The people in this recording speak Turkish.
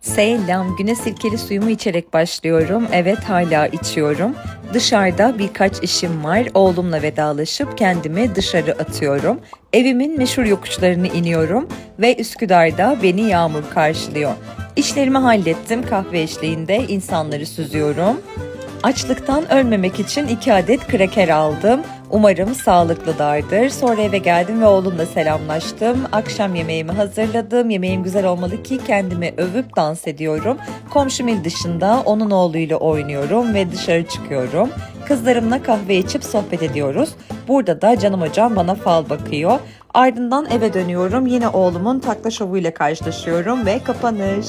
Selam, güne sirkeli suyumu içerek başlıyorum. Evet, hala içiyorum. Dışarıda birkaç işim var. Oğlumla vedalaşıp kendimi dışarı atıyorum. Evimin meşhur yokuşlarını iniyorum ve Üsküdar'da beni yağmur karşılıyor. İşlerimi hallettim. Kahve eşliğinde insanları süzüyorum. Açlıktan ölmemek için 2 adet kraker aldım. Umarım sağlıklılardır. Sonra eve geldim ve oğlumla selamlaştım. Akşam yemeğimi hazırladım. Yemeğim güzel olmalı ki kendimi övüp dans ediyorum. Komşum il dışında onun oğluyla oynuyorum ve dışarı çıkıyorum. Kızlarımla kahve içip sohbet ediyoruz. Burada da canım hocam bana fal bakıyor. Ardından eve dönüyorum. Yine oğlumun takla şovuyla karşılaşıyorum ve kapanış.